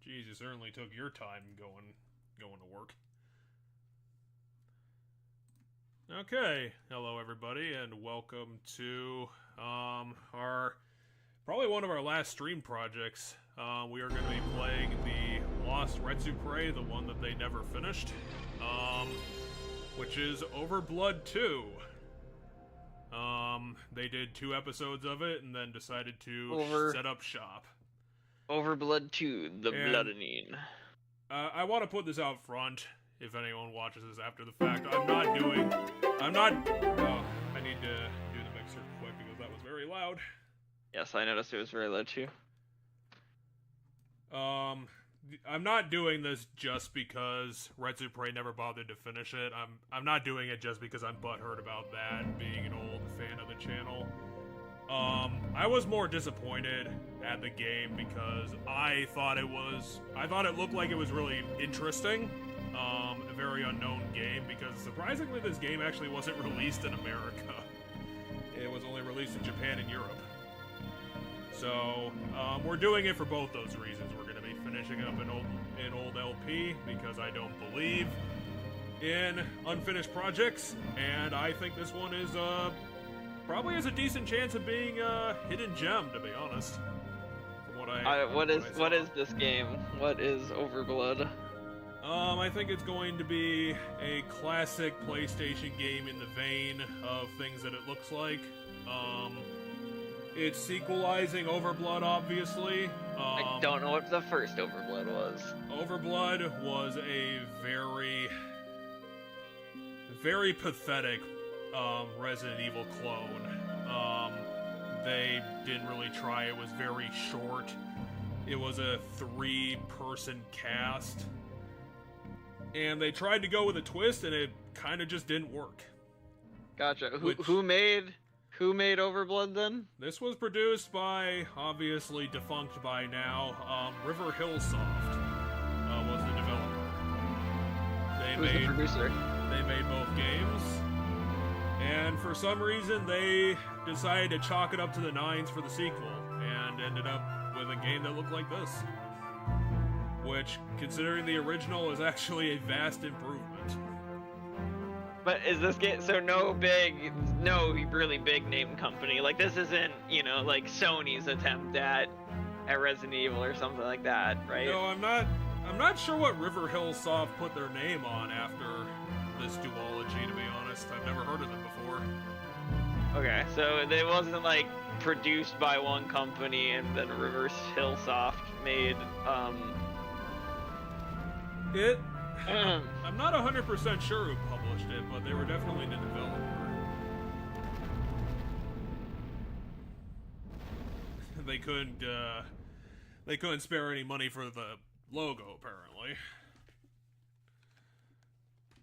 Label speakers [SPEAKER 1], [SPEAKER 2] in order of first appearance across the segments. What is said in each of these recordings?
[SPEAKER 1] Jeez, you certainly took your time going to work. Okay, hello everybody, and welcome to our probably one of our last stream projects. We are going to be playing the lost Retsupurae, the one that they never finished, which is OverBlood 2. They did 2 episodes of it and then decided to set up shop.
[SPEAKER 2] OverBlood 2, the Bloodanine.
[SPEAKER 1] I want to put this out front, if anyone watches this after the fact. I need to do the mixer quick because that was very loud.
[SPEAKER 2] Yes, I noticed it was very loud too.
[SPEAKER 1] I'm not doing this just because Retsupurae never bothered to finish it. I'm not doing it just because I'm butthurt about that, being an old fan of the channel. I was more disappointed at the game because I thought it looked like it was really interesting. A very unknown game, because surprisingly this game actually wasn't released in America. It was only released in Japan and Europe. So, we're doing it for both those reasons. We're going to be finishing up an old LP, because I don't believe in unfinished projects, and I think this one is, probably has a decent chance of being a hidden gem, to be honest. From what
[SPEAKER 2] what is this game? What is OverBlood?
[SPEAKER 1] I think it's going to be a classic PlayStation game in the vein of things that it looks like. It's sequelizing OverBlood, obviously.
[SPEAKER 2] I don't know what the first OverBlood was.
[SPEAKER 1] OverBlood was a very pathetic Resident Evil clone. They didn't really try. It was very short. It was a 3-person cast. And they tried to go with a twist, and it kind of just didn't work.
[SPEAKER 2] Gotcha. Who made OverBlood then?
[SPEAKER 1] This was produced by, obviously defunct by now, River Hillsoft was the developer.
[SPEAKER 2] Who's the producer?
[SPEAKER 1] They made both games, and for some reason they decided to chalk it up to the 9s for the sequel, and ended up with a game that looked like this. Which, considering the original, is actually a vast improvement.
[SPEAKER 2] But is this game, so no really big name company, like this isn't, like Sony's attempt at Resident Evil or something like that, right?
[SPEAKER 1] No, I'm not sure what River Hillsoft put their name on after this duology, to be honest. I've never heard of them before.
[SPEAKER 2] Okay, so it wasn't like produced by one company and then River Hillsoft made,
[SPEAKER 1] I'm not 100% sure who published it, but they were definitely the developer. They couldn't spare any money for the logo, apparently.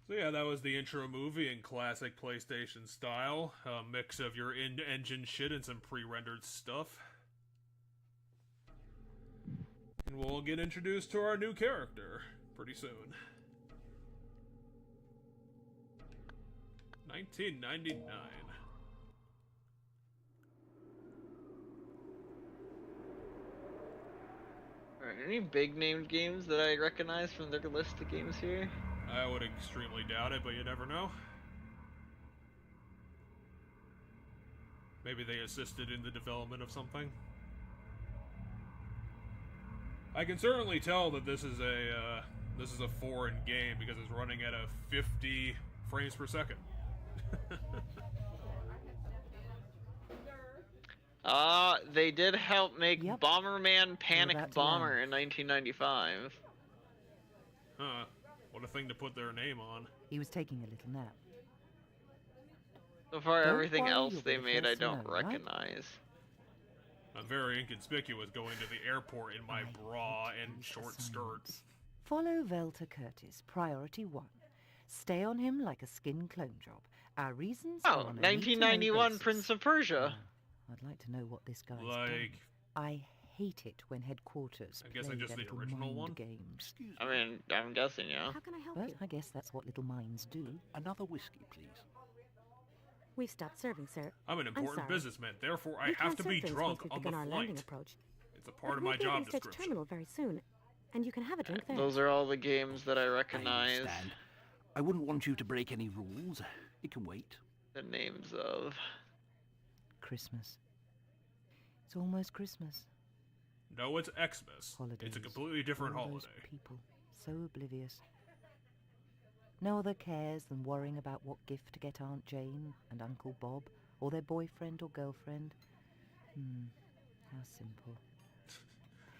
[SPEAKER 1] So yeah, that was the intro movie in classic PlayStation style. A mix of your in-engine shit and some pre-rendered stuff. And we'll get introduced to our new character pretty soon. 1999.
[SPEAKER 2] Alright, any big named games that I recognize from their list of games here?
[SPEAKER 1] I would extremely doubt it, but you never know. Maybe they assisted in the development of something. I can certainly tell that this is a foreign game because it's running at a 50 frames per second.
[SPEAKER 2] They did help make Bomberman Panic Bomber in 1995.
[SPEAKER 1] Huh. What a thing to put their name on.
[SPEAKER 3] He was taking a little nap.
[SPEAKER 2] So far, everything else they made I don't recognize.
[SPEAKER 1] I'm very inconspicuous going to the airport in my bra and short skirts.
[SPEAKER 3] Follow Velta Curtis, priority 1. Stay on him like a skin clone job. Our reasons are on a
[SPEAKER 2] 1991 Prince of Persia.
[SPEAKER 3] I'd like to know what this guy's done.
[SPEAKER 1] Like,
[SPEAKER 3] I hate it when headquarters
[SPEAKER 1] I guess
[SPEAKER 3] play
[SPEAKER 1] I just
[SPEAKER 3] their
[SPEAKER 1] the
[SPEAKER 3] little
[SPEAKER 1] original
[SPEAKER 3] mind
[SPEAKER 1] one?
[SPEAKER 3] games.
[SPEAKER 2] I mean, I'm guessing, yeah.
[SPEAKER 4] How can I help
[SPEAKER 3] But
[SPEAKER 4] you?
[SPEAKER 3] I guess that's what little minds do.
[SPEAKER 5] Another whiskey, please.
[SPEAKER 4] We've stopped serving, sir.
[SPEAKER 1] I'm an important
[SPEAKER 4] sorry.
[SPEAKER 1] businessman, therefore I
[SPEAKER 4] We
[SPEAKER 1] have
[SPEAKER 4] can't
[SPEAKER 1] to
[SPEAKER 4] serve
[SPEAKER 1] be
[SPEAKER 4] drinks
[SPEAKER 1] drunk
[SPEAKER 4] once we've
[SPEAKER 1] on the
[SPEAKER 4] begun our landing
[SPEAKER 1] flight.
[SPEAKER 4] approach.
[SPEAKER 1] It's a part
[SPEAKER 4] But
[SPEAKER 1] of
[SPEAKER 4] we'll
[SPEAKER 1] my
[SPEAKER 4] be
[SPEAKER 1] job
[SPEAKER 4] at Stage
[SPEAKER 1] description.
[SPEAKER 4] Terminal very soon. And you can have a drink there.
[SPEAKER 2] Those are all the games that I recognize.
[SPEAKER 5] I understand. I wouldn't want you to break any rules. It can wait.
[SPEAKER 2] The names of.
[SPEAKER 3] Christmas. It's almost Christmas.
[SPEAKER 1] No, it's Xmas.
[SPEAKER 3] Holidays.
[SPEAKER 1] It's a completely different
[SPEAKER 3] All those
[SPEAKER 1] holiday.
[SPEAKER 3] people, so oblivious. No other cares than worrying about what gift to get Aunt Jane and Uncle Bob, or their boyfriend or girlfriend. How simple.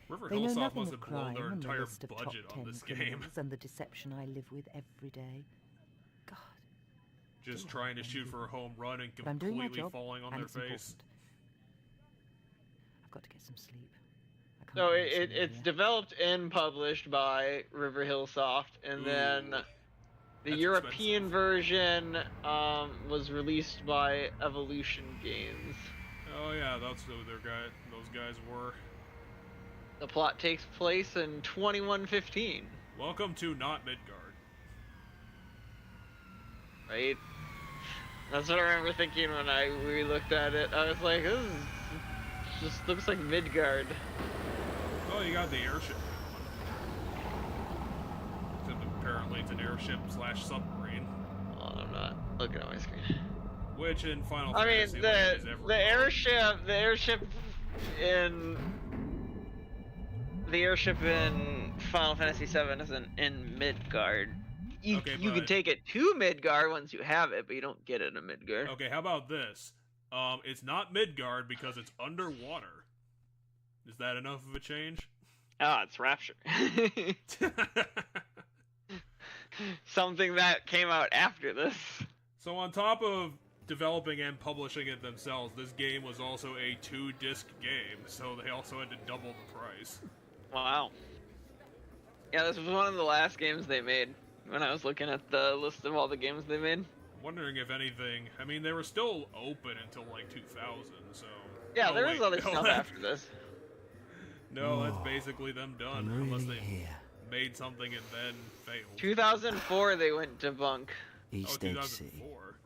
[SPEAKER 1] River
[SPEAKER 3] They know
[SPEAKER 1] Hillsop
[SPEAKER 3] nothing
[SPEAKER 1] must
[SPEAKER 3] of
[SPEAKER 1] have blown
[SPEAKER 3] crime
[SPEAKER 1] their
[SPEAKER 3] and the
[SPEAKER 1] entire
[SPEAKER 3] list of
[SPEAKER 1] budget
[SPEAKER 3] top
[SPEAKER 1] on
[SPEAKER 3] 10
[SPEAKER 1] this game.
[SPEAKER 3] criminals and the deception I live with every day. God.
[SPEAKER 1] Just
[SPEAKER 3] do
[SPEAKER 1] trying to
[SPEAKER 3] I
[SPEAKER 1] shoot
[SPEAKER 3] envy
[SPEAKER 1] for a home run and
[SPEAKER 3] But I'm doing my
[SPEAKER 1] completely
[SPEAKER 3] job,
[SPEAKER 1] falling on
[SPEAKER 3] and
[SPEAKER 1] their
[SPEAKER 3] it's
[SPEAKER 1] face.
[SPEAKER 3] important. I've got to get some sleep. I can't
[SPEAKER 2] So
[SPEAKER 3] be sitting
[SPEAKER 2] it's
[SPEAKER 3] here.
[SPEAKER 2] developed and published by River Hill Soft, and then
[SPEAKER 1] Ooh,
[SPEAKER 2] the
[SPEAKER 1] that's
[SPEAKER 2] European
[SPEAKER 1] expensive.
[SPEAKER 2] version was released by Evolution Games.
[SPEAKER 1] Oh yeah, that's who those guys were.
[SPEAKER 2] The plot takes place in 2115,
[SPEAKER 1] Welcome to not Midgard.
[SPEAKER 2] right? That's what I remember thinking when we looked at it. I was like, this just looks like Midgard.
[SPEAKER 1] Oh, you got the airship going. Except apparently it's an airship / submarine.
[SPEAKER 2] Oh, I'm not looking at my screen.
[SPEAKER 1] Which in Final
[SPEAKER 2] I mean,
[SPEAKER 1] Fantasy land is everywhere.
[SPEAKER 2] the airship in Final Fantasy VII isn't in Midgard. You can
[SPEAKER 1] but-
[SPEAKER 2] take it to Midgard once you have it, but you don't get it in Midgard.
[SPEAKER 1] Okay, how about this? It's not Midgard because it's underwater. Is that enough of a change?
[SPEAKER 2] Ah, it's Rapture. Something that came out after this.
[SPEAKER 1] So on top of developing and publishing it themselves, this game was also a 2-disc game, so they also had to double the price.
[SPEAKER 2] Wow. Yeah, this was one of the last games they made when I was looking at the list of all the games they made.
[SPEAKER 1] Wondering if anything... I mean, they were still open until, like, 2000, so...
[SPEAKER 2] Yeah,
[SPEAKER 1] Oh,
[SPEAKER 2] there
[SPEAKER 1] wait,
[SPEAKER 2] is other
[SPEAKER 1] no,
[SPEAKER 2] stuff after this.
[SPEAKER 1] No, that's
[SPEAKER 5] Oh,
[SPEAKER 1] basically them done,
[SPEAKER 5] I'm
[SPEAKER 1] unless
[SPEAKER 5] really
[SPEAKER 1] they
[SPEAKER 5] here.
[SPEAKER 1] made something and then failed.
[SPEAKER 2] 2004 they went to bunk.
[SPEAKER 5] East
[SPEAKER 1] Oh,
[SPEAKER 5] Edge City.
[SPEAKER 1] 2004.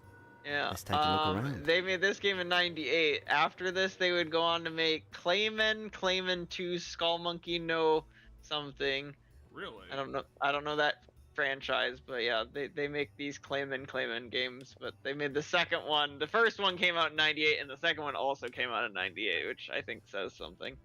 [SPEAKER 2] Yeah.
[SPEAKER 5] Let's take a look around.
[SPEAKER 2] They made this game in '98. After this, they would go on to make Clayman 2, Skull Monkey No something.
[SPEAKER 1] Really?
[SPEAKER 2] I don't know that franchise, but yeah, they make these Clayman games. But they made the second one. The first one came out in '98, and the second one also came out in '98, which I think says something.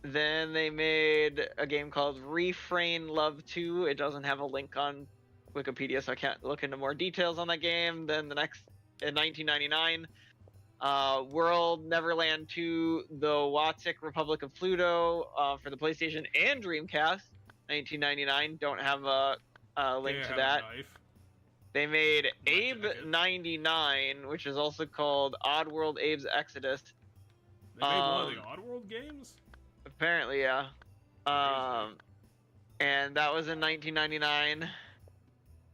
[SPEAKER 2] Then they made a game called Refrain Love 2. It doesn't have a link on Wikipedia, so I can't look into more details on that game. Then the next, in 1999, World Neverland 2, The Watsik Republic of Pluto for the PlayStation and Dreamcast, 1999. Don't have a link
[SPEAKER 1] Yeah,
[SPEAKER 2] to
[SPEAKER 1] have
[SPEAKER 2] that.
[SPEAKER 1] a knife.
[SPEAKER 2] They made
[SPEAKER 1] My
[SPEAKER 2] Abe
[SPEAKER 1] jacket.
[SPEAKER 2] 99, which is also called Oddworld Abe's Exodus.
[SPEAKER 1] They made one of the Oddworld games?
[SPEAKER 2] Apparently, yeah. And that was in 1999.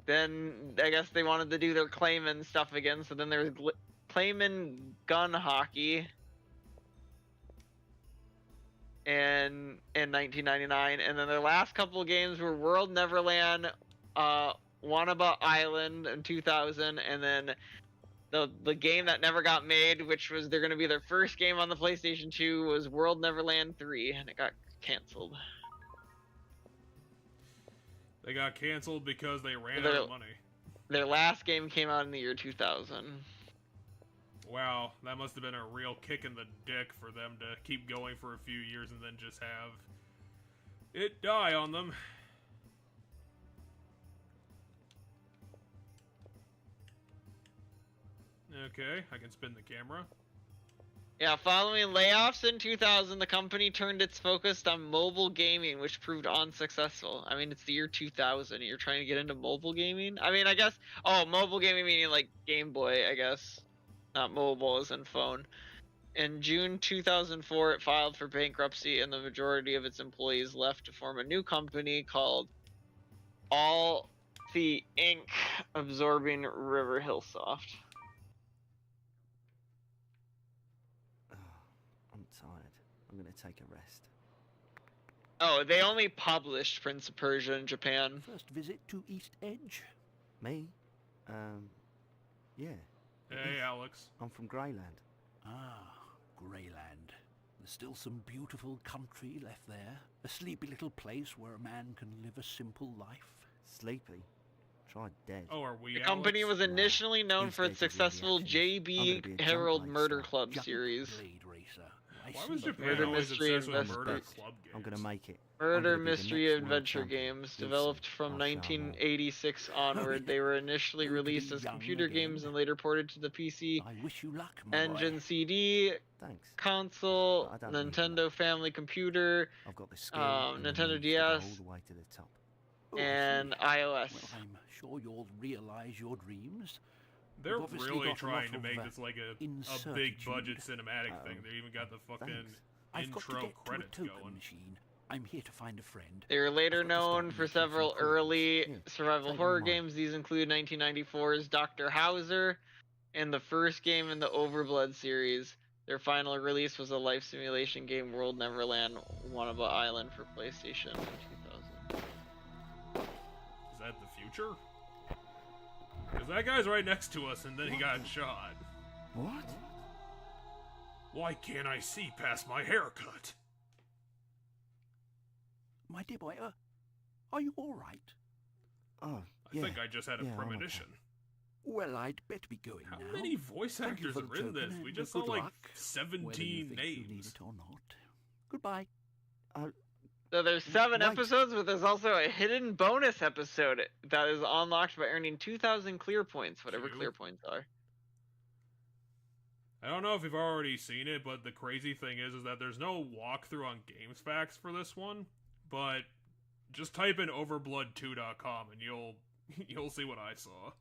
[SPEAKER 2] Then I guess they wanted to do their Clayman stuff again, so then there was Clayman Gun Hockey in 1999, and then their last couple of games were World Neverland, Wanaba Island in 2000, and then the game that never got made, which was they're going to be their first game on the PlayStation 2, was World Neverland 3, and it got canceled.
[SPEAKER 1] They got canceled because they ran out of money.
[SPEAKER 2] Their last game came out in the year 2000.
[SPEAKER 1] Wow, that must have been a real kick in the dick for them to keep going for a few years and then just have it die on them. Okay, I can spin the camera.
[SPEAKER 2] Yeah, following layoffs in 2000, the company turned its focus on mobile gaming, which proved unsuccessful. I mean, it's the year 2000, and you're trying to get into mobile gaming? I mean, I guess... Oh, mobile gaming meaning, like, Game Boy, I guess. Not mobile as in phone. In June 2004, it filed for bankruptcy, and the majority of its employees left to form a new company called All the Inc., absorbing River Hill Soft.
[SPEAKER 5] I'm tired. I'm gonna take a rest.
[SPEAKER 2] Oh, they only published Prince of Persia in Japan.
[SPEAKER 5] First visit to East Edge? Me? Yeah.
[SPEAKER 1] Hey, Alex.
[SPEAKER 5] I'm from Greyland.
[SPEAKER 6] Ah, Greyland.
[SPEAKER 5] There's still some beautiful country left there. A sleepy little place where a man can live a simple life.
[SPEAKER 3] Sleepy? Try dead.
[SPEAKER 1] Oh, are we
[SPEAKER 2] The company
[SPEAKER 1] Alex?
[SPEAKER 2] was initially known
[SPEAKER 3] He's
[SPEAKER 2] for its
[SPEAKER 3] dead to the
[SPEAKER 2] successful
[SPEAKER 3] reactions. I'm
[SPEAKER 2] JB
[SPEAKER 3] gonna be a
[SPEAKER 2] Harold
[SPEAKER 3] junk
[SPEAKER 2] Murder
[SPEAKER 3] racer.
[SPEAKER 2] Club
[SPEAKER 5] Junk
[SPEAKER 2] series.
[SPEAKER 5] Blade Racer. I
[SPEAKER 1] Why
[SPEAKER 5] see.
[SPEAKER 1] was Japan
[SPEAKER 2] Murder
[SPEAKER 1] always
[SPEAKER 2] Mystery
[SPEAKER 1] obsessed with
[SPEAKER 2] Investment.
[SPEAKER 1] murder club games?
[SPEAKER 3] I'm gonna make it. I'm
[SPEAKER 2] Murder
[SPEAKER 3] gonna be the
[SPEAKER 2] Mystery
[SPEAKER 3] next world
[SPEAKER 2] Adventure
[SPEAKER 3] champion.
[SPEAKER 2] games,
[SPEAKER 3] You'll
[SPEAKER 2] developed
[SPEAKER 3] see.
[SPEAKER 2] from
[SPEAKER 3] I'll show 'em all.
[SPEAKER 2] 1986 onward. They were initially
[SPEAKER 5] Good to be
[SPEAKER 2] released as
[SPEAKER 5] young
[SPEAKER 2] computer
[SPEAKER 5] again.
[SPEAKER 2] games and later ported to the PC,
[SPEAKER 5] I wish you luck, my
[SPEAKER 2] engine,
[SPEAKER 5] boy.
[SPEAKER 2] CD,
[SPEAKER 3] Thanks.
[SPEAKER 2] console,
[SPEAKER 3] I don't need
[SPEAKER 2] Nintendo Family Computer,
[SPEAKER 3] I've got the skill and the
[SPEAKER 2] Nintendo
[SPEAKER 3] moves to go
[SPEAKER 2] DS,
[SPEAKER 3] all the way to the top.
[SPEAKER 5] Oh, I
[SPEAKER 2] and
[SPEAKER 5] see.
[SPEAKER 2] iOS.
[SPEAKER 5] Well, I'm sure you'll realize your dreams.
[SPEAKER 1] They're
[SPEAKER 5] We've obviously
[SPEAKER 1] really
[SPEAKER 5] got a
[SPEAKER 1] trying
[SPEAKER 5] lot
[SPEAKER 1] to
[SPEAKER 5] of,
[SPEAKER 1] make this like a big
[SPEAKER 5] incertitude.
[SPEAKER 1] budget cinematic thing. They even got the fucking
[SPEAKER 3] Thanks.
[SPEAKER 5] I've got to
[SPEAKER 1] intro
[SPEAKER 5] get to a
[SPEAKER 1] credits
[SPEAKER 5] token
[SPEAKER 1] going.
[SPEAKER 5] machine. I'm here to find a friend.
[SPEAKER 2] They were later
[SPEAKER 5] I've got to start
[SPEAKER 2] known for
[SPEAKER 5] making some
[SPEAKER 2] several
[SPEAKER 5] calls.
[SPEAKER 2] early
[SPEAKER 3] Yeah,
[SPEAKER 2] survival
[SPEAKER 3] take
[SPEAKER 2] horror
[SPEAKER 3] them on.
[SPEAKER 2] games. These include 1994's Dr. Hauser and the first game in the OverBlood series. Their final release was a life simulation game, World Neverland Wanaba Island, for PlayStation in 2000.
[SPEAKER 1] Is that the future? Because that guy's right next to us and then he got shot.
[SPEAKER 3] What?
[SPEAKER 1] Why can't I see past my haircut?
[SPEAKER 5] My dear boy, are you all right?
[SPEAKER 3] Oh,
[SPEAKER 1] I
[SPEAKER 3] yeah.
[SPEAKER 1] think I just had a
[SPEAKER 3] Yeah, I'm okay.
[SPEAKER 1] premonition.
[SPEAKER 5] Well, I'd better be going
[SPEAKER 1] How
[SPEAKER 5] now.
[SPEAKER 1] many voice
[SPEAKER 5] Thank you
[SPEAKER 1] actors
[SPEAKER 5] for the
[SPEAKER 1] are in
[SPEAKER 5] token
[SPEAKER 1] this? We
[SPEAKER 5] and
[SPEAKER 1] just saw
[SPEAKER 5] good
[SPEAKER 1] like
[SPEAKER 5] luck, whether you
[SPEAKER 1] 17
[SPEAKER 5] think you need
[SPEAKER 1] names.
[SPEAKER 5] it or not. Goodbye.
[SPEAKER 2] So there's 7
[SPEAKER 3] Right.
[SPEAKER 2] episodes, but there's also a hidden bonus episode that is unlocked by earning 2,000 clear points, whatever
[SPEAKER 1] Phew.
[SPEAKER 2] clear points are.
[SPEAKER 1] I don't know if you've already seen it, but the crazy thing is that there's no walkthrough on GamesFAQs for this one. But just type in overblood2.com and you'll see what I saw.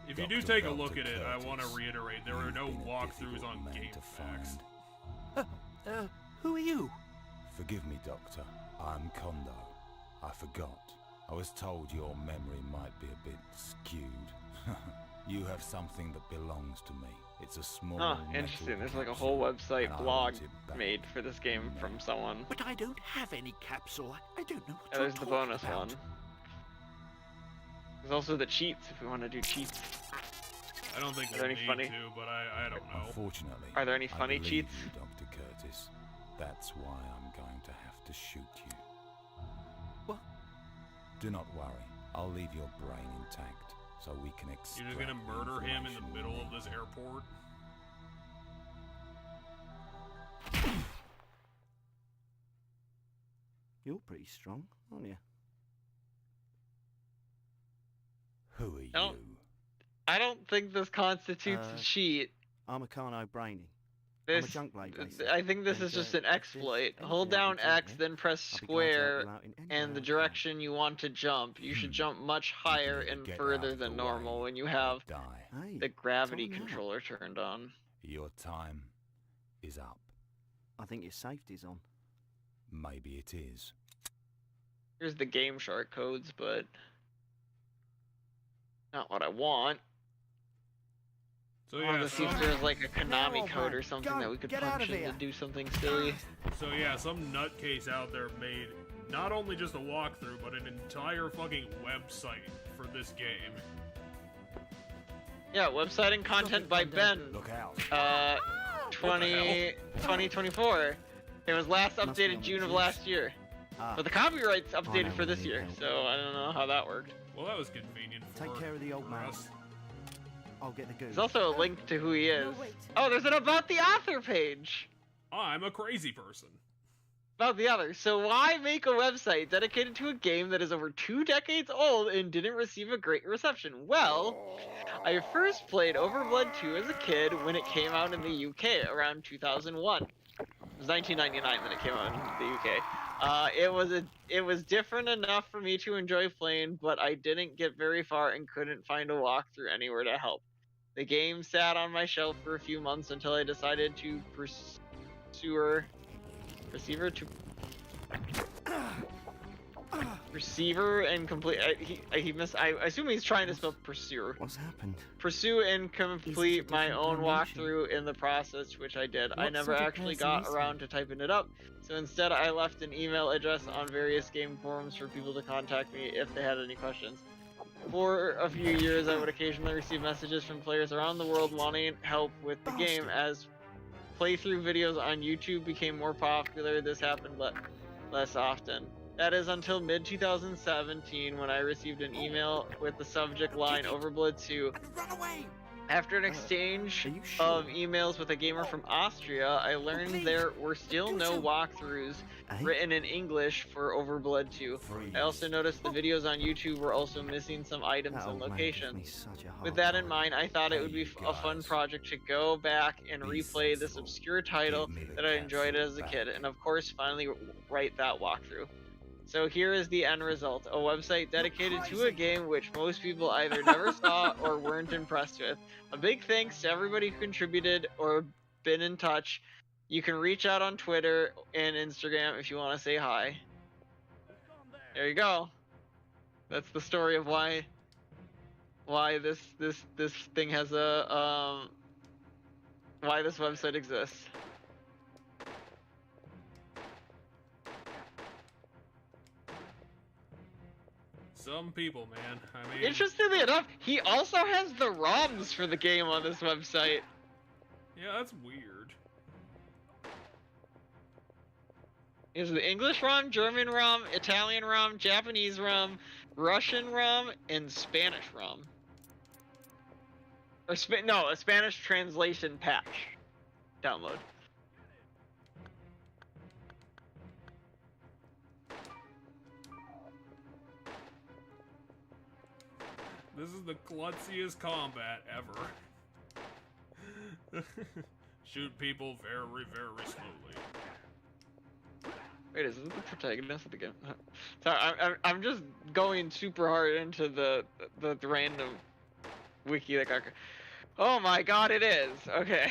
[SPEAKER 1] If you do take a look at it, I want to reiterate there are no walkthroughs on GamesFAQs.
[SPEAKER 5] Who are you?
[SPEAKER 6] Forgive me, Doctor. I'm Kondo. I forgot. I was told your memory might be a bit skewed. You have something that belongs to me. It's a small
[SPEAKER 2] Oh,
[SPEAKER 6] metal
[SPEAKER 2] interesting. There's like a whole
[SPEAKER 6] capsule,
[SPEAKER 2] website
[SPEAKER 6] and I
[SPEAKER 2] blog
[SPEAKER 6] want it back.
[SPEAKER 2] made for this game from someone.
[SPEAKER 5] But I don't have any capsule. I don't know what
[SPEAKER 2] Yeah,
[SPEAKER 5] you're
[SPEAKER 2] there's the
[SPEAKER 5] talking
[SPEAKER 2] bonus
[SPEAKER 5] about.
[SPEAKER 2] one. There's also the cheats if we want to do cheats.
[SPEAKER 1] I don't think
[SPEAKER 2] Are there
[SPEAKER 1] we
[SPEAKER 2] any
[SPEAKER 1] need
[SPEAKER 2] funny-
[SPEAKER 1] to, but I don't know.
[SPEAKER 6] Unfortunately,
[SPEAKER 2] Are there any
[SPEAKER 6] I
[SPEAKER 2] funny
[SPEAKER 6] believe
[SPEAKER 2] cheats?
[SPEAKER 6] you, Dr. Curtis. That's why I'm going to have to shoot you.
[SPEAKER 5] What?
[SPEAKER 6] Do not worry. I'll leave your brain intact so we can extract
[SPEAKER 1] You're just gonna
[SPEAKER 6] the
[SPEAKER 1] murder him in the
[SPEAKER 6] information
[SPEAKER 1] middle
[SPEAKER 6] we
[SPEAKER 1] of
[SPEAKER 6] need.
[SPEAKER 1] this airport?
[SPEAKER 3] You're pretty strong, aren't you?
[SPEAKER 6] Who are you?
[SPEAKER 2] don't- I don't think this constitutes a cheat.
[SPEAKER 3] I'm a Carno Brainy. I'm a
[SPEAKER 2] This,
[SPEAKER 3] junk blade racer.
[SPEAKER 2] I think this
[SPEAKER 3] And,
[SPEAKER 2] is just
[SPEAKER 3] if
[SPEAKER 2] an
[SPEAKER 3] there's
[SPEAKER 2] exploit.
[SPEAKER 3] anything
[SPEAKER 2] Hold
[SPEAKER 3] I
[SPEAKER 2] down
[SPEAKER 3] can do
[SPEAKER 2] X,
[SPEAKER 3] here,
[SPEAKER 2] then press
[SPEAKER 3] I'll be glad to help
[SPEAKER 2] square
[SPEAKER 3] you out in any way
[SPEAKER 2] and the
[SPEAKER 3] I can.
[SPEAKER 2] direction you want to jump. You should jump much higher
[SPEAKER 6] either
[SPEAKER 2] and
[SPEAKER 6] get
[SPEAKER 2] further
[SPEAKER 6] out of
[SPEAKER 2] than
[SPEAKER 6] the
[SPEAKER 2] normal
[SPEAKER 6] way
[SPEAKER 2] when you
[SPEAKER 6] or
[SPEAKER 2] have
[SPEAKER 6] die.
[SPEAKER 3] Hey,
[SPEAKER 2] the gravity
[SPEAKER 3] time out.
[SPEAKER 2] controller turned on.
[SPEAKER 6] Your time is up.
[SPEAKER 3] I think your safety's on.
[SPEAKER 6] Maybe it is.
[SPEAKER 2] Here's the Game Shark codes, but not what I want.
[SPEAKER 1] So
[SPEAKER 2] I
[SPEAKER 1] yeah,
[SPEAKER 2] want to see if
[SPEAKER 1] some,
[SPEAKER 2] there's like a Konami
[SPEAKER 3] Now,
[SPEAKER 2] code or
[SPEAKER 3] man,
[SPEAKER 2] something
[SPEAKER 3] go,
[SPEAKER 2] that we could
[SPEAKER 3] get out
[SPEAKER 2] punch
[SPEAKER 3] of
[SPEAKER 2] in to
[SPEAKER 3] here.
[SPEAKER 2] do something silly.
[SPEAKER 1] some nutcase out there made not only just a walkthrough, but an entire fucking website for this game.
[SPEAKER 2] Yeah, website and content by Ben.
[SPEAKER 6] Look out.
[SPEAKER 2] 2024. It was last
[SPEAKER 3] Must be
[SPEAKER 2] updated
[SPEAKER 3] on the
[SPEAKER 2] June of
[SPEAKER 3] juice.
[SPEAKER 2] last year.
[SPEAKER 3] Ah,
[SPEAKER 2] But the copyright's
[SPEAKER 3] know
[SPEAKER 2] updated for
[SPEAKER 3] when
[SPEAKER 2] this
[SPEAKER 3] I need
[SPEAKER 2] year,
[SPEAKER 3] help.
[SPEAKER 2] so I don't know how that worked.
[SPEAKER 1] Well, that was convenient for
[SPEAKER 3] Take care of the old
[SPEAKER 1] for
[SPEAKER 3] man.
[SPEAKER 1] us.
[SPEAKER 3] I'll get the goose.
[SPEAKER 2] There's also a link to who he is.
[SPEAKER 4] No, wait.
[SPEAKER 2] Oh, there's an about the author page.
[SPEAKER 1] I'm a crazy person.
[SPEAKER 2] About the author. So why make a website dedicated to a game that is over 2 decades old and didn't receive a great reception? Well, I first played Overblood 2 as a kid when it came out in the UK around 2001. It was 1999 when it came out in the UK. It was different enough for me to enjoy playing, but I didn't get very far and couldn't find a walkthrough anywhere to help. The game sat on my shelf for a few months until I decided to Receiver and complete. I assume he's trying to spell pursuer.
[SPEAKER 3] What's happened?
[SPEAKER 2] Pursue and
[SPEAKER 3] Is
[SPEAKER 2] complete
[SPEAKER 3] this a
[SPEAKER 2] my
[SPEAKER 3] different
[SPEAKER 2] own
[SPEAKER 3] dimension?
[SPEAKER 2] walkthrough in the process, which I did. I
[SPEAKER 3] What
[SPEAKER 2] never
[SPEAKER 3] sort of
[SPEAKER 2] actually
[SPEAKER 3] person
[SPEAKER 2] got
[SPEAKER 3] is he?
[SPEAKER 2] around to typing it up, so instead I left an email address on various game forums for people to contact me if they had any questions. For a few years, I would occasionally receive messages from players around the world wanting help with the game. As playthrough videos on YouTube became more popular, this happened less often. That is until mid-2017 when I received an email with the subject line OverBlood 2.
[SPEAKER 5] Run away!
[SPEAKER 2] After an exchange
[SPEAKER 7] are you sure?
[SPEAKER 2] of emails with a gamer from Austria, I learned there were still no walkthroughs written in English for OverBlood 2. I also noticed the videos on YouTube were also missing some items and locations. With that in mind, I thought it would be a fun project to go back and replay this obscure title that I enjoyed as a kid, and of course finally write that walkthrough. So here is the end result, a website dedicated to a game which most people either never saw or weren't impressed with. A big thanks to everybody who contributed or been in touch. You can reach out on Twitter and Instagram if you want to say hi. There you go. That's the story of why this thing has a why this website exists.
[SPEAKER 1] Some people, man. I mean,
[SPEAKER 2] Interestingly enough, he also has the ROMs for the game on this website.
[SPEAKER 1] yeah, that's weird.
[SPEAKER 2] There's the English ROM, German ROM, Italian ROM, Japanese ROM, Russian ROM, and Spanish ROM. Or a Spanish translation patch download.
[SPEAKER 1] This is the klutziest combat ever. Shoot people very, very slowly.
[SPEAKER 2] Wait, is this the protagonist of the game? Sorry, I'm just going super hard into the random wiki that got. Oh my god, it is. Okay.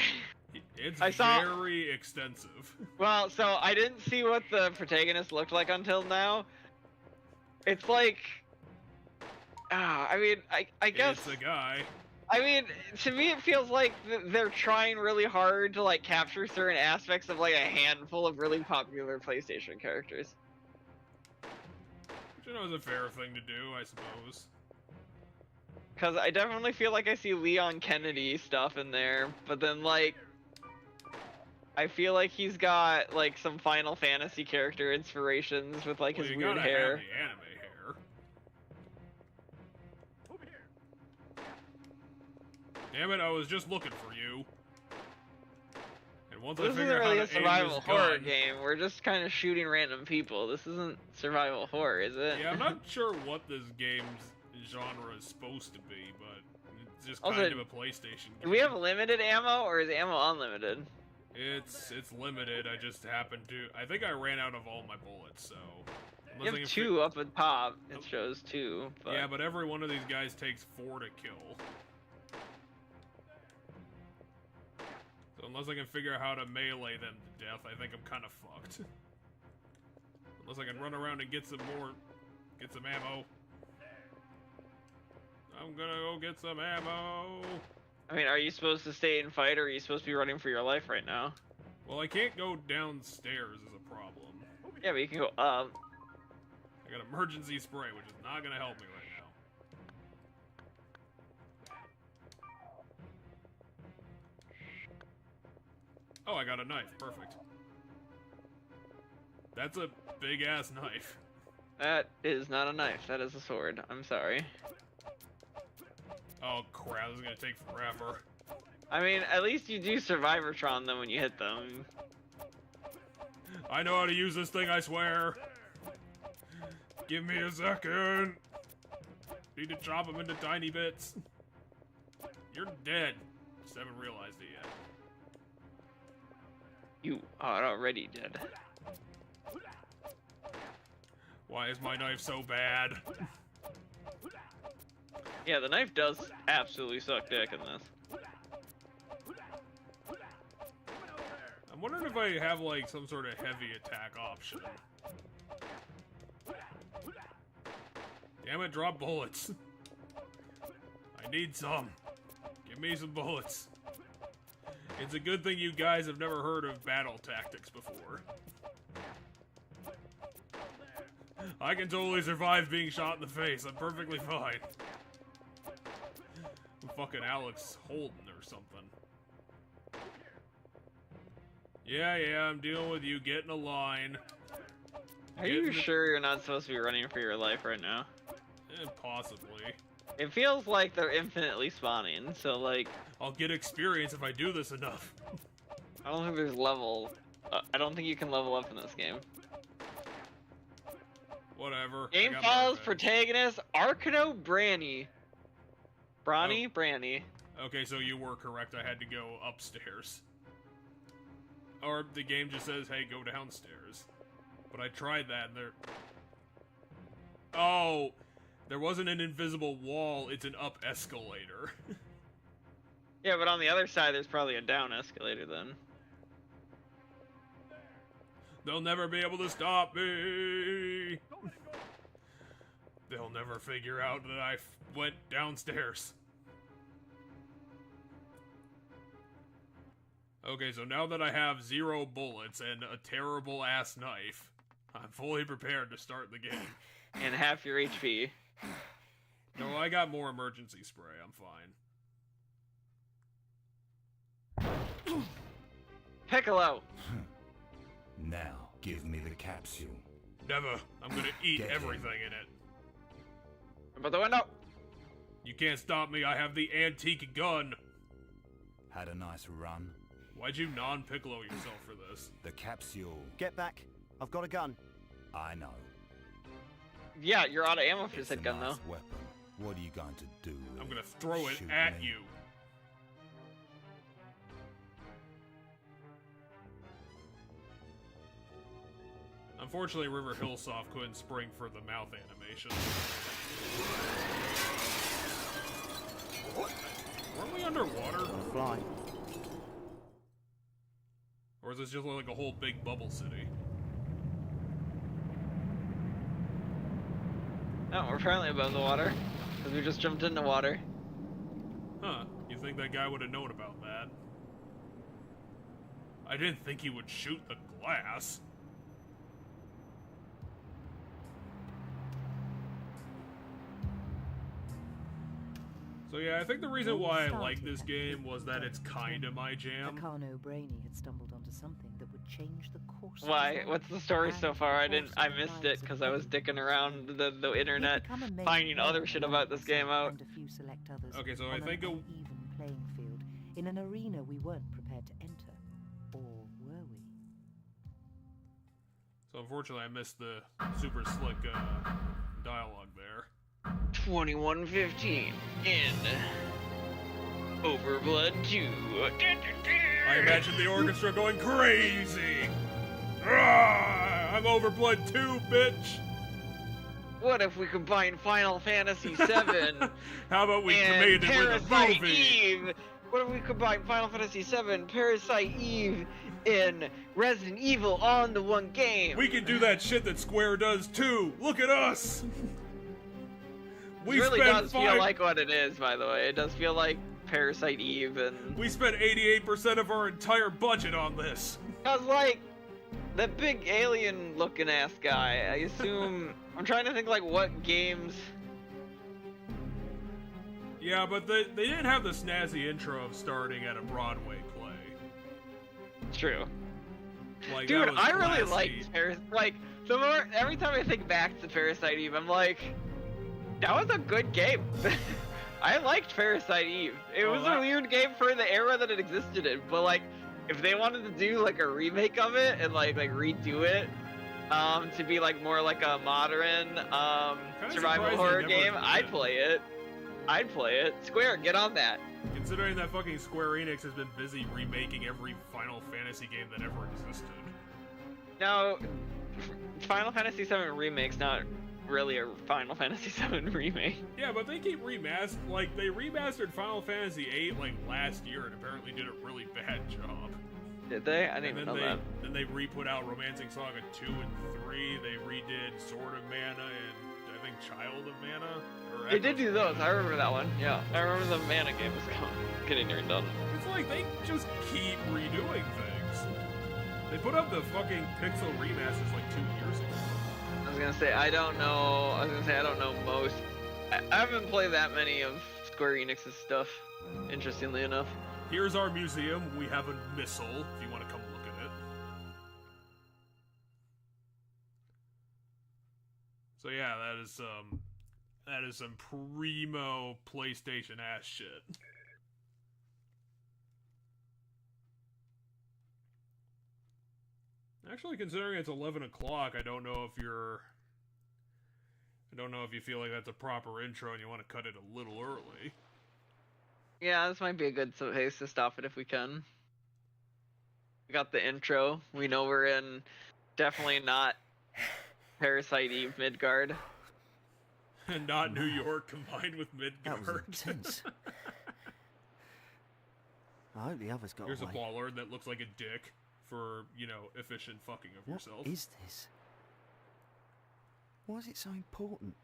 [SPEAKER 1] It's very extensive.
[SPEAKER 2] Well, so I didn't see what the protagonist looked like until now. It's like. I mean, I guess.
[SPEAKER 1] It's a guy.
[SPEAKER 2] I mean, to me, it feels like they're trying really hard to like capture certain aspects of like a handful of really popular PlayStation characters.
[SPEAKER 1] Which I know is a fair thing to do, I suppose.
[SPEAKER 2] Because I definitely feel like I see Leon Kennedy stuff in there, but then like, I feel like he's got like some Final Fantasy character inspirations with like his weird hair.
[SPEAKER 1] Have the anime hair. Damn it, I was just looking for you. And once
[SPEAKER 2] This
[SPEAKER 1] I
[SPEAKER 2] isn't
[SPEAKER 1] figure out
[SPEAKER 2] really
[SPEAKER 1] how
[SPEAKER 2] a
[SPEAKER 1] to aim
[SPEAKER 2] survival
[SPEAKER 1] this
[SPEAKER 2] horror
[SPEAKER 1] gun,
[SPEAKER 2] game. We're just kind of shooting random people. This isn't survival horror, is it?
[SPEAKER 1] Yeah, I'm not sure what this game's genre is supposed to be, but it's just
[SPEAKER 2] Also,
[SPEAKER 1] kind of a PlayStation game.
[SPEAKER 2] Do we have limited ammo, or is ammo unlimited?
[SPEAKER 1] It's limited. I just happened to. I think I ran out of all my bullets, so.
[SPEAKER 2] You have two up at top. It shows two. But...
[SPEAKER 1] Yeah, but every one of these guys takes 4 to kill. So unless I can figure out how to melee them to death, I think I'm kind of fucked. Unless I can run around and get some ammo. I'm gonna go get some ammo.
[SPEAKER 2] I mean, are you supposed to stay and fight, or are you supposed to be running for your life right now?
[SPEAKER 1] Well, I can't go downstairs is a problem.
[SPEAKER 2] Yeah, but you can go up.
[SPEAKER 1] I got emergency spray, which is not gonna help me right now. Oh, I got a knife. Perfect. That's a big-ass knife.
[SPEAKER 2] That is not a knife. That is a sword. I'm sorry.
[SPEAKER 1] Oh, crap. This is gonna take forever.
[SPEAKER 2] I mean, at least you do Survivortron them when you hit them.
[SPEAKER 1] I know how to use this thing, I swear. Give me a second. Need to chop them into tiny bits. You're dead. Just haven't realized it yet.
[SPEAKER 2] You are already dead.
[SPEAKER 1] Why is my knife so bad?
[SPEAKER 2] Yeah, the knife does absolutely suck dick in this.
[SPEAKER 1] I'm wondering if I have like some sort of heavy attack option. Damn it, drop bullets. I need some. Give me some bullets. It's a good thing you guys have never heard of battle tactics before. I can totally survive being shot in the face. I'm perfectly fine. I'm fucking Alex Holden or something. Yeah, I'm dealing with you. Get in a line.
[SPEAKER 2] Are you sure you're not supposed to be running for your life right now?
[SPEAKER 1] Possibly.
[SPEAKER 2] It feels like they're infinitely spawning, so like...
[SPEAKER 1] I'll get experience if I do this enough.
[SPEAKER 2] I don't think there's level... I don't think you can level up in this game.
[SPEAKER 1] Whatever.
[SPEAKER 2] Game follows protagonist Arkano Branny. Branny?
[SPEAKER 1] Okay, so you were correct. I had to go upstairs. Or the game just says, hey, go downstairs. But I tried that and there... Oh! There wasn't an invisible wall, it's an up escalator.
[SPEAKER 2] Yeah, but on the other side, there's probably a down escalator then.
[SPEAKER 1] They'll never be able to stop me! They'll never figure out that I went downstairs. Okay, so now that I have 0 bullets and a terrible ass knife, I'm fully prepared to start the game.
[SPEAKER 2] And half your HP.
[SPEAKER 1] No, I got more emergency spray. I'm fine.
[SPEAKER 2] Piccolo!
[SPEAKER 6] Now, give me the capsule.
[SPEAKER 1] Never. I'm gonna eat
[SPEAKER 6] Get
[SPEAKER 1] everything in it.
[SPEAKER 2] About the window!
[SPEAKER 1] You can't stop me. I have the antique gun.
[SPEAKER 6] Had a nice run.
[SPEAKER 1] Why'd you non-Piccolo yourself for this?
[SPEAKER 6] The capsule.
[SPEAKER 7] Get back. I've got a gun.
[SPEAKER 6] I know.
[SPEAKER 2] Yeah, you're out of ammo for
[SPEAKER 6] It's
[SPEAKER 2] said
[SPEAKER 6] a
[SPEAKER 2] gun
[SPEAKER 6] nice
[SPEAKER 2] though.
[SPEAKER 6] weapon. What are you going to do with
[SPEAKER 1] I'm
[SPEAKER 6] it?
[SPEAKER 1] gonna throw it
[SPEAKER 6] Shoot
[SPEAKER 1] at
[SPEAKER 6] me?
[SPEAKER 1] you. Unfortunately, River Hillsoft couldn't spring for the mouth animation. Weren't we underwater?
[SPEAKER 7] Fly.
[SPEAKER 1] Or is this just like a whole big bubble city?
[SPEAKER 2] No, we're apparently above the water. Because we just jumped in the water.
[SPEAKER 1] Huh. You think that guy would have known about that? I didn't think he would shoot the glass. So yeah, I think the reason why I like this game was that it's kinda my jam.
[SPEAKER 3] Arkano Brainy had stumbled onto something that would change the course of
[SPEAKER 2] Why?
[SPEAKER 3] his life.
[SPEAKER 2] What's the story so far? I missed it because I was dicking around the internet, finding other shit about this game out.
[SPEAKER 3] And a few select others
[SPEAKER 1] Okay, so
[SPEAKER 3] on
[SPEAKER 1] I
[SPEAKER 3] an
[SPEAKER 1] think
[SPEAKER 3] uneven playing field in an arena we weren't prepared to enter, or were we?
[SPEAKER 1] So unfortunately I missed the super slick dialogue there.
[SPEAKER 2] 2115 in OverBlood 2.
[SPEAKER 1] I imagine the orchestra going crazy! Rah! I'm OverBlood 2, bitch!
[SPEAKER 2] What if we combine Final Fantasy 7
[SPEAKER 1] How about we
[SPEAKER 2] and
[SPEAKER 1] made it with a
[SPEAKER 2] Parasite
[SPEAKER 1] movie?
[SPEAKER 2] Eve? What if we combine Final Fantasy 7, Parasite Eve, and Resident Evil all into one game?
[SPEAKER 1] We can do that shit that Square does too! Look at us!
[SPEAKER 2] It really does feel like what it is, by the way. It does feel like Parasite Eve and...
[SPEAKER 1] We spent 88% of our entire budget on this!
[SPEAKER 2] Cause like, that big alien-looking ass guy, I assume... I'm trying to think like what games...
[SPEAKER 1] Yeah, but they didn't have the snazzy intro of starting at a Broadway play.
[SPEAKER 2] It's true.
[SPEAKER 1] Like,
[SPEAKER 2] Dude,
[SPEAKER 1] that was
[SPEAKER 2] I really
[SPEAKER 1] classy.
[SPEAKER 2] liked Parasite. Like, the more... Every time I think back to Parasite Eve, I'm like... That was a good game. I liked Parasite Eve. It was a weird game for the era that it existed in, but like, if they wanted to do like a remake of it and like redo it, to be like more like a modern survival horror game, I'd play it. I'd play it. Square, get on that.
[SPEAKER 1] Considering that fucking Square Enix has been busy remaking every Final Fantasy game that ever existed.
[SPEAKER 2] Now, Final Fantasy VII Remake's not really a Final Fantasy VII remake.
[SPEAKER 1] Yeah, but they keep they remastered Final Fantasy VIII like last year and apparently did a really bad job.
[SPEAKER 2] Did they? I didn't even know that.
[SPEAKER 1] Then they re-put out Romancing Saga 2 and 3, they redid Sword of Mana and I think Child of Mana? Or
[SPEAKER 2] They did do those, I remember that one. Yeah, I remember the Mana game was getting near done.
[SPEAKER 1] It's like they just keep redoing things. They put up the fucking Pixel remasters like 2 years ago.
[SPEAKER 2] I was gonna say I don't know. I was gonna say I don't know most. I haven't played that many of Square Enix's stuff. Interestingly enough.
[SPEAKER 1] Here's our museum. We have a missile. If you want to come look at it. So yeah, that is some primo PlayStation ass shit. Actually, considering it's 11 o'clock, I don't know if you feel like that's a proper intro and you want to cut it a little early.
[SPEAKER 2] Yeah, this might be a good place to stop it if we can. We got the intro. We know we're in definitely not Parasite Eve Midgard.
[SPEAKER 1] And not New York combined with Midgard.
[SPEAKER 7] That was intense. I hope the others got
[SPEAKER 1] Here's
[SPEAKER 7] away.
[SPEAKER 1] a baller that looks like a dick for, efficient fucking of yourself.
[SPEAKER 7] What is this? Why is it so important?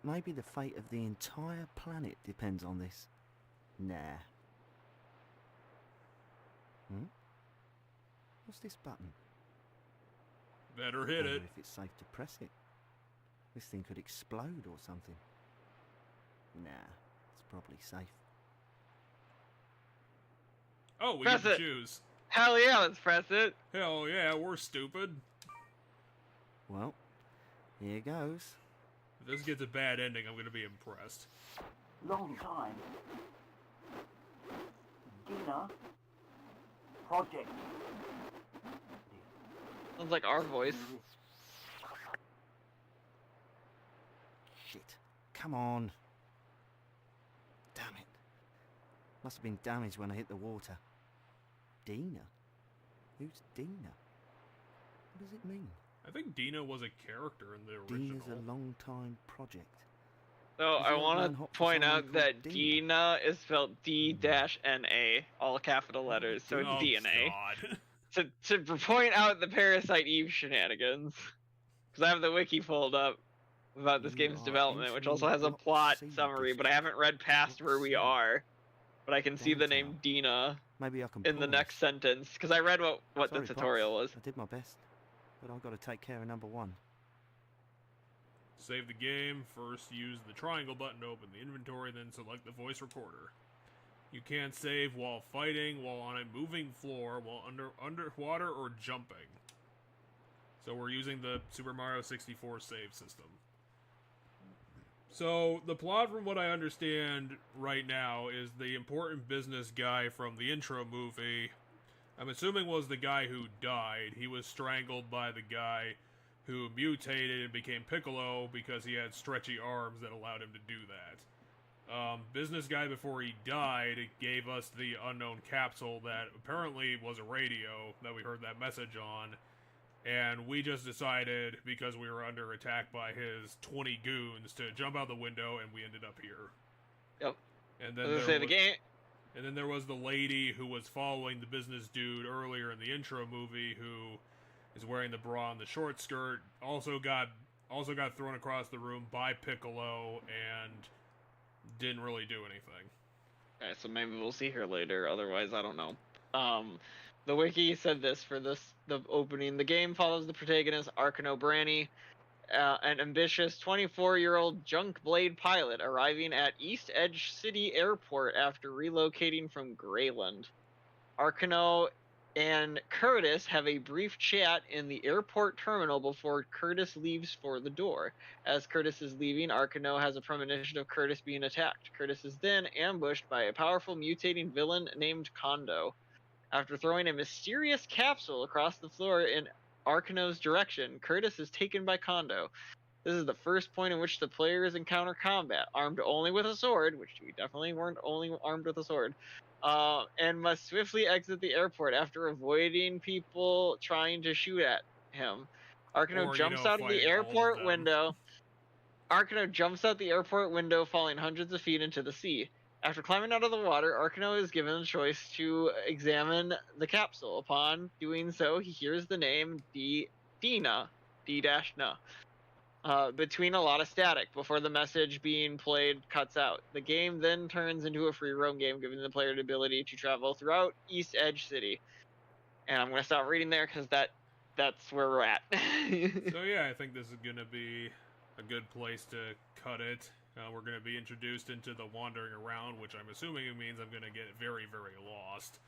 [SPEAKER 7] Maybe the fate of the entire planet depends on this. Nah. What's this button?
[SPEAKER 1] Better hit
[SPEAKER 7] I
[SPEAKER 1] it.
[SPEAKER 7] wonder if it's safe to press it. This thing could explode or something. Nah, it's probably safe.
[SPEAKER 1] Oh, we
[SPEAKER 2] Press
[SPEAKER 1] get to
[SPEAKER 2] it.
[SPEAKER 1] choose.
[SPEAKER 2] Hell yeah, let's press it.
[SPEAKER 1] Hell yeah, we're stupid.
[SPEAKER 7] Well, here goes.
[SPEAKER 1] If this gets a bad ending, I'm gonna be impressed.
[SPEAKER 5] Long time. Dinner. Project.
[SPEAKER 2] Sounds like our voice.
[SPEAKER 7] Shit. Come on. Damn it. Must have been damaged when I hit the water. Dina? Who's Dina? What does it mean?
[SPEAKER 1] I think Dina was a character in the original.
[SPEAKER 7] Dina's a long-time project.
[SPEAKER 2] So
[SPEAKER 7] Is
[SPEAKER 2] I
[SPEAKER 7] there
[SPEAKER 2] want
[SPEAKER 7] one
[SPEAKER 2] to
[SPEAKER 7] hot for
[SPEAKER 2] point
[SPEAKER 7] someone
[SPEAKER 2] out that
[SPEAKER 7] called
[SPEAKER 2] Dina is spelled D-N-A, all capital letters, so it's
[SPEAKER 1] Oh,
[SPEAKER 2] DNA.
[SPEAKER 1] God.
[SPEAKER 2] To point out the Parasite Eve shenanigans. Because I have the wiki pulled up about this
[SPEAKER 7] You
[SPEAKER 2] game's
[SPEAKER 7] are
[SPEAKER 2] development, which also
[SPEAKER 7] entering
[SPEAKER 2] has a
[SPEAKER 7] Block
[SPEAKER 2] plot
[SPEAKER 7] C
[SPEAKER 2] summary, but I
[SPEAKER 7] district.
[SPEAKER 2] haven't read past
[SPEAKER 7] Block
[SPEAKER 2] where we
[SPEAKER 7] C.
[SPEAKER 2] are. But I can see the name
[SPEAKER 7] Downtown.
[SPEAKER 2] Dina
[SPEAKER 7] Maybe I can
[SPEAKER 2] in the
[SPEAKER 7] pause.
[SPEAKER 2] next sentence, because I read what
[SPEAKER 7] Sorry,
[SPEAKER 2] the tutorial was.
[SPEAKER 7] Pops. I did my best, but I've got to take care of number one.
[SPEAKER 1] Save the game. First, use the triangle button to open the inventory, then select the voice recorder. You can't save while fighting, while on a moving floor, while underwater, or jumping. So we're using the Super Mario 64 save system. So, the plot from what I understand right now is the important business guy from the intro movie, I'm assuming was the guy who died. He was strangled by the guy who mutated and became Piccolo because he had stretchy arms that allowed him to do that. Business guy before he died gave us the unknown capsule that apparently was a radio that we heard that message on. And we just decided, because we were under attack by his 20 goons, to jump out the window, and we ended up here.
[SPEAKER 2] Yep.
[SPEAKER 1] And
[SPEAKER 2] I
[SPEAKER 1] then
[SPEAKER 2] was gonna say, the game...
[SPEAKER 1] and then there was the lady who was following the business dude earlier in the intro movie, who is wearing the bra and the short skirt. Also got thrown across the room by Piccolo and didn't really do anything.
[SPEAKER 2] Okay, so maybe we'll see her later. Otherwise, I don't know. The wiki said this for the opening. The game follows the protagonist Arkano Branny, an ambitious 24-year-old junk blade pilot arriving at East Edge City Airport after relocating from Greyland. Arkano and Curtis have a brief chat in the airport terminal before Curtis leaves for the door. As Curtis is leaving, Arkano has a premonition of Curtis being attacked. Curtis is then ambushed by a powerful mutating villain named Kondo. After throwing a mysterious capsule across the floor in Arkano's direction, Curtis is taken by Kondo. This is the first point in which the players encounter combat, armed only with a sword, which we definitely weren't only armed with a sword, and must swiftly exit the airport after avoiding people trying to shoot at him. Arkano jumps out of the airport window. Arkano jumps out the airport window, falling hundreds of feet into the sea. After climbing out of the water, Arkano is given the choice to examine the capsule. Upon doing so, he hears the name Dina, D-Na, between a lot of static before the message being played cuts out. The game then turns into a free roam game, giving the player the ability to travel throughout East Edge City. And I'm going to stop reading there because that that's where we're at.
[SPEAKER 1] So yeah, I think this is gonna be a good place to cut it. We're gonna be introduced into the wandering around, which I'm assuming it means I'm gonna get very, very lost.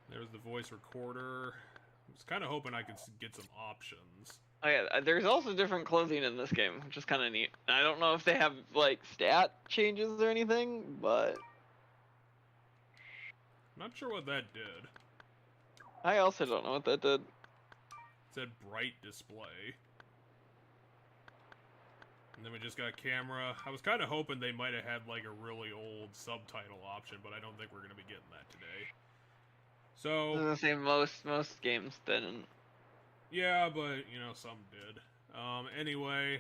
[SPEAKER 1] There's the voice recorder. I was kind of hoping I could get some options.
[SPEAKER 2] Oh yeah, there's also different clothing in this game, which is kind of neat. I don't know if they have like stat changes or anything, but
[SPEAKER 1] I'm not sure what that did.
[SPEAKER 2] I also don't know what that did.
[SPEAKER 1] It said bright display. And then we just got camera. I was kind of hoping they might have had like a really old subtitle option, but I don't think we're going to be getting that today.
[SPEAKER 2] I was
[SPEAKER 1] So,
[SPEAKER 2] gonna say most games didn't.
[SPEAKER 1] yeah, but, you know, some did. Anyway,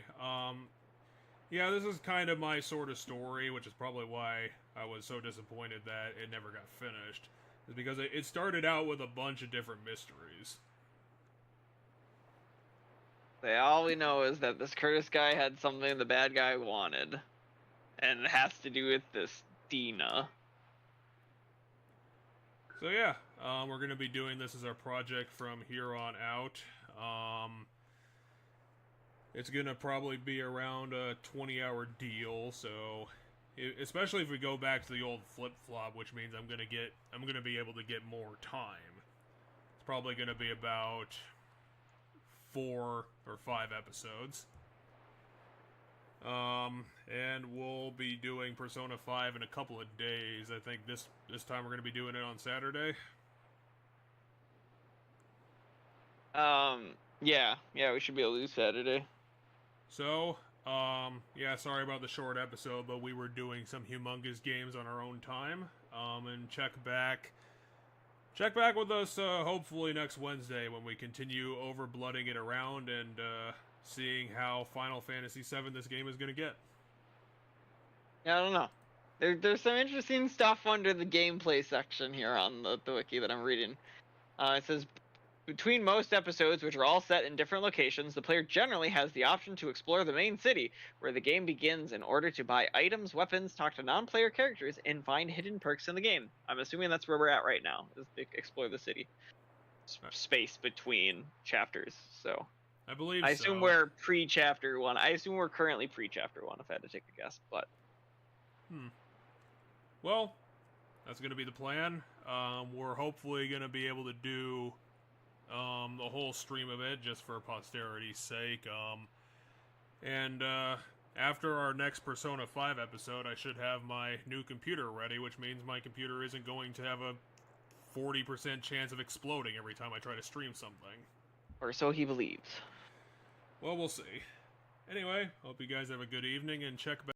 [SPEAKER 1] yeah, this is kind of my sort of story, which is probably why I was so disappointed that it never got finished. Is because it started out with a bunch of different mysteries.
[SPEAKER 2] All we know is that this Curtis guy had something the bad guy wanted, and it has to do with this Dina.
[SPEAKER 1] So yeah, we're going to be doing this as our project from here on out. It's going to probably be around a 20-hour deal, so especially if we go back to the old flip-flop, which means I'm going to be able to get more time. It's probably going to be about 4 or 5 episodes. And we'll be doing Persona 5 in a couple of days. I think this time we're going to be doing it on Saturday.
[SPEAKER 2] Yeah, we should be able to do Saturday.
[SPEAKER 1] So, yeah, sorry about the short episode, but we were doing some humongous games on our own time. And check back with us, hopefully next Wednesday when we continue overblooding it around and, seeing how Final Fantasy VII this game is going to get.
[SPEAKER 2] Yeah, I don't know. There's some interesting stuff under the gameplay section here on the wiki that I'm reading. It says, between most episodes, which are all set in different locations, the player generally has the option to explore the main city, where the game begins, in order to buy items, weapons, talk to non-player characters, and find hidden perks in the game. I'm assuming that's where we're at right now, is to explore the city. Space between chapters, so...
[SPEAKER 1] I believe
[SPEAKER 2] I assume we're pre-chapter 1. I assume we're currently pre-chapter 1, if I had to take a guess, but...
[SPEAKER 1] Well, that's going to be the plan. We're hopefully going to be able to do the whole stream of it, just for posterity's sake. And after our next Persona 5 episode, I should have my new computer ready, which means my computer isn't going to have a 40% chance of exploding every time I try to stream something.
[SPEAKER 2] Or so he believes.
[SPEAKER 1] Well, we'll see. Anyway, hope you guys have a good evening, and check back.